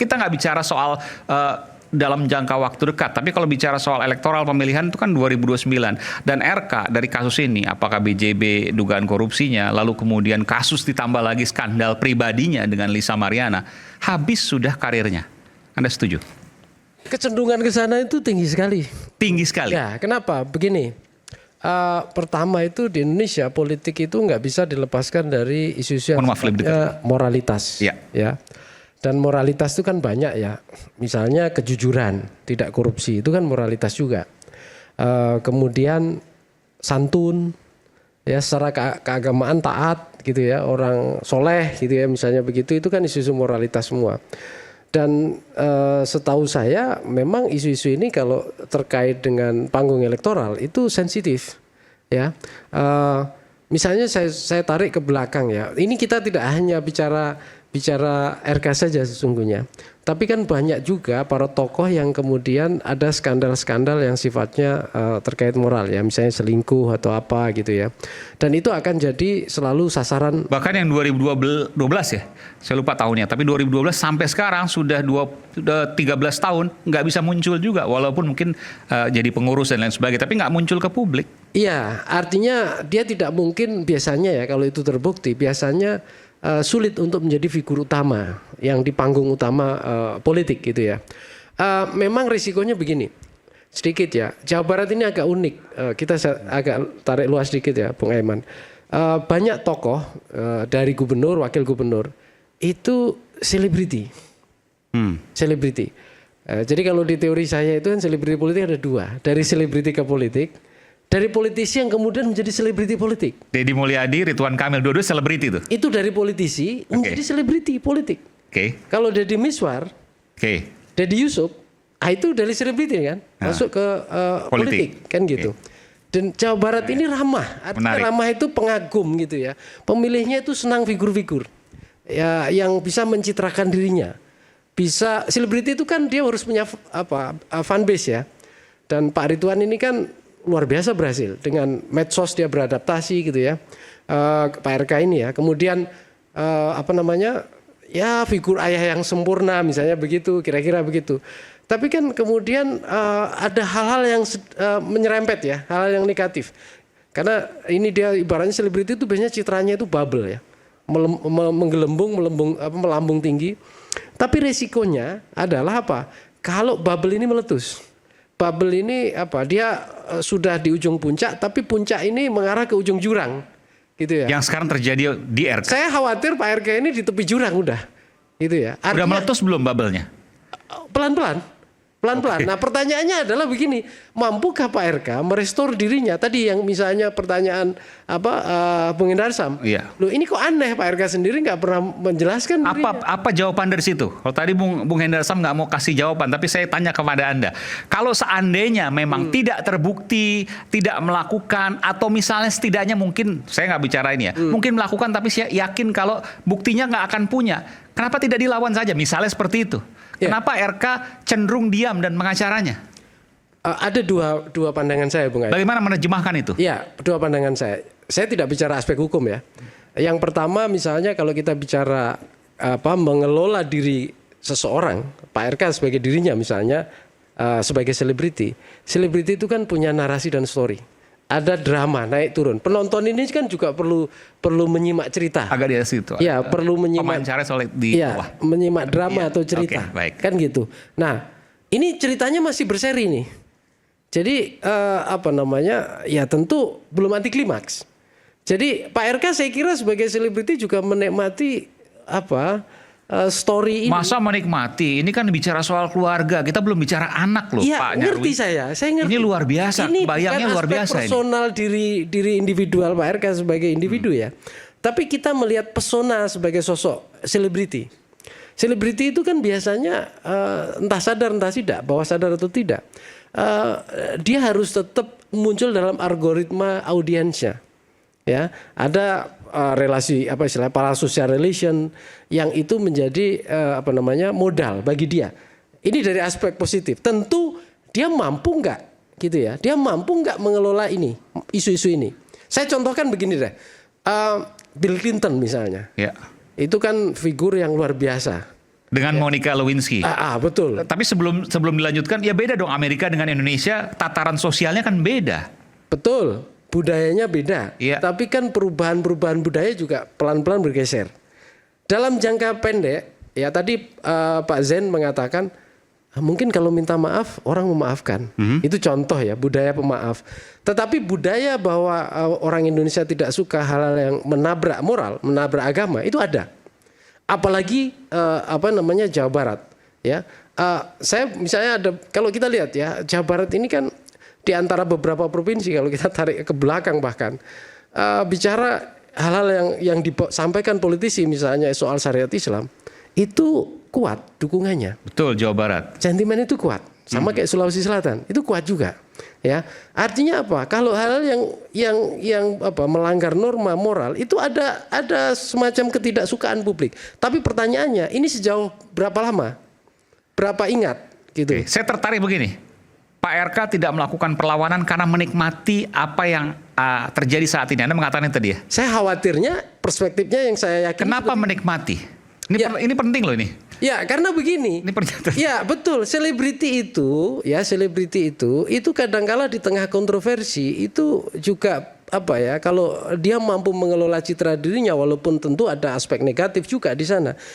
kita nggak bicara soal dalam jangka waktu dekat, tapi kalau bicara soal elektoral pemilihan itu kan 2029 dan RK dari kasus ini, apakah BJB dugaan korupsinya, lalu kemudian kasus ditambah lagi skandal pribadinya dengan Lisa Mariana, habis sudah karirnya. Anda setuju? Kecenderungan ke sana itu tinggi sekali. Tinggi sekali. Ya, kenapa? Begini, pertama itu di Indonesia politik itu nggak bisa dilepaskan dari isu-isu yang moralitas. Ya. Dan moralitas itu kan banyak ya, misalnya kejujuran, tidak korupsi, itu kan moralitas juga. Kemudian santun, ya secara keagamaan taat gitu ya, orang soleh gitu ya, misalnya begitu, itu kan isu-isu moralitas semua. Dan setahu saya memang isu-isu ini kalau terkait dengan panggung elektoral itu sensitif ya. Misalnya saya tarik ke belakang ya, ini kita tidak hanya bicara RK saja sesungguhnya. Tapi kan banyak juga para tokoh yang kemudian ada skandal-skandal yang sifatnya terkait moral ya. Misalnya selingkuh atau apa gitu ya. Dan itu akan jadi selalu sasaran. Bahkan yang 2012 ya, saya lupa tahunnya. Tapi 2012 sampai sekarang sudah 13 tahun nggak bisa muncul juga. Walaupun mungkin jadi pengurus dan lain sebagainya. Tapi nggak muncul ke publik. Iya, artinya dia tidak mungkin biasanya ya kalau itu terbukti. Biasanya sulit untuk menjadi figur utama yang di panggung utama politik gitu ya. Memang risikonya begini, sedikit ya. Jawa Barat ini agak unik. Kita agak tarik luas sedikit ya, Bung Aiman. Banyak tokoh dari gubernur, wakil gubernur itu selebriti. Selebriti. Jadi kalau di teori saya itu kan selebriti politik ada dua, dari selebriti ke politik. Dari politisi yang kemudian menjadi selebriti politik. Deddy Mulyadi, Ridwan Kamil, dua-dua selebriti itu? Itu dari politisi menjadi selebriti politik. Kalau Deddy Miswar, Deddy Yusuf, itu dari selebriti kan, masuk ke politik kan gitu. Dan Jawa Barat ini ramah, artinya ramah itu pengagum gitu ya. Pemilihnya itu senang figur-figur ya, yang bisa mencitrakan dirinya. Bisa selebriti itu kan dia harus punya fanbase ya. Dan Pak Ridwan ini kan luar biasa berhasil dengan medsos, dia beradaptasi gitu ya, Pak RK ini ya. Kemudian ya figur ayah yang sempurna misalnya begitu, kira-kira begitu. Tapi kan kemudian ada hal-hal yang menyerempet ya, hal-hal yang negatif. Karena ini dia ibaratnya selebriti itu biasanya citranya itu bubble ya, melambung tinggi. Tapi resikonya adalah apa? Kalau bubble ini meletus. Bubble ini dia sudah di ujung puncak, tapi puncak ini mengarah ke ujung jurang, gitu ya. Yang sekarang terjadi di RK. Saya khawatir Pak RK ini di tepi jurang udah, gitu ya. Artinya, udah meletus belum bubble-nya? Pelan-pelan. Nah pertanyaannya adalah begini, mampukah Pak RK merestor dirinya? Tadi yang misalnya pertanyaan Bung Hendar Sam, loh ini kok aneh Pak RK sendiri nggak pernah menjelaskan dirinya. Apa jawaban dari situ? Kalau tadi Bung Hendar Sam nggak mau kasih jawaban, tapi saya tanya kepada Anda, kalau seandainya memang tidak terbukti, tidak melakukan, atau misalnya setidaknya mungkin, saya nggak bicara ini ya, mungkin melakukan tapi saya yakin kalau buktinya nggak akan punya, kenapa tidak dilawan saja? Misalnya seperti itu. Kenapa RK cenderung diam dan mengacaranya? Ada dua pandangan saya, Bung Ais. Bagaimana menerjemahkan itu? Ya, dua pandangan saya. Saya tidak bicara aspek hukum ya. Yang pertama misalnya kalau kita bicara mengelola diri seseorang, Pak RK sebagai dirinya misalnya sebagai selebriti. Selebriti itu kan punya narasi dan story. Ada drama naik turun. Penonton ini kan juga perlu menyimak cerita. Agak di situ. Ya, perlu menyimak. Menyimak drama atau cerita. Kan gitu. Nah, ini ceritanya masih berseri nih. Jadi ya tentu belum anti klimaks. Jadi Pak RK saya kira sebagai selebriti juga menikmati story ini. Masa menikmati? Ini kan bicara soal keluarga. Kita belum bicara anak loh, Pak Nyarwi. Ngerti saya ngerti. Ini luar biasa. Ini bayangnya luar biasa ini. Personal diri individual Pak RK sebagai individu ya. Tapi kita melihat pesona sebagai sosok selebriti. Selebriti itu kan biasanya entah sadar entah tidak, bawah sadar atau tidak, dia harus tetap muncul dalam algoritma audiensnya. Ya, ada relasi parasocial relation yang itu menjadi modal bagi dia. Ini dari aspek positif. Tentu dia mampu nggak gitu ya? Dia mampu nggak mengelola ini isu-isu ini? Saya contohkan begini deh. Bill Clinton misalnya. Itu kan figur yang luar biasa. Dengan Monica Lewinsky. Betul. Tapi sebelum dilanjutkan, ya beda dong Amerika dengan Indonesia, tataran sosialnya kan beda. Betul, budayanya beda. Iya. Tapi kan perubahan budaya juga pelan-pelan bergeser. Dalam jangka pendek, ya tadi Pak Zen mengatakan, mungkin kalau minta maaf orang memaafkan. Itu contoh ya, budaya pemaaf. Tetapi budaya bahwa orang Indonesia tidak suka hal-hal yang menabrak moral, menabrak agama, itu ada. Apalagi Jawa Barat, ya. Saya misalnya ada, kalau kita lihat ya, Jawa Barat ini kan di antara beberapa provinsi, kalau kita tarik ke belakang bahkan bicara hal-hal yang disampaikan politisi misalnya soal syariat Islam itu kuat dukungannya. Betul, Jawa Barat. Sentimen itu kuat. Sama kayak Sulawesi Selatan, itu kuat juga. Ya, artinya apa? Kalau hal yang melanggar norma moral itu ada semacam ketidaksukaan publik. Tapi pertanyaannya, ini sejauh berapa lama? Berapa ingat? Gitu. Oke, saya tertarik begini. Pak RK tidak melakukan perlawanan karena menikmati apa yang terjadi saat ini. Anda mengatakan itu tadi ya? Saya khawatirnya perspektifnya yang saya yakin. Kenapa menikmati? Ini penting loh ini. Ya, karena begini. Ini pernyataan. Ya, betul. Selebriti itu kadang-kala di tengah kontroversi itu juga kalau dia mampu mengelola citra dirinya, walaupun tentu ada aspek negatif juga di sana.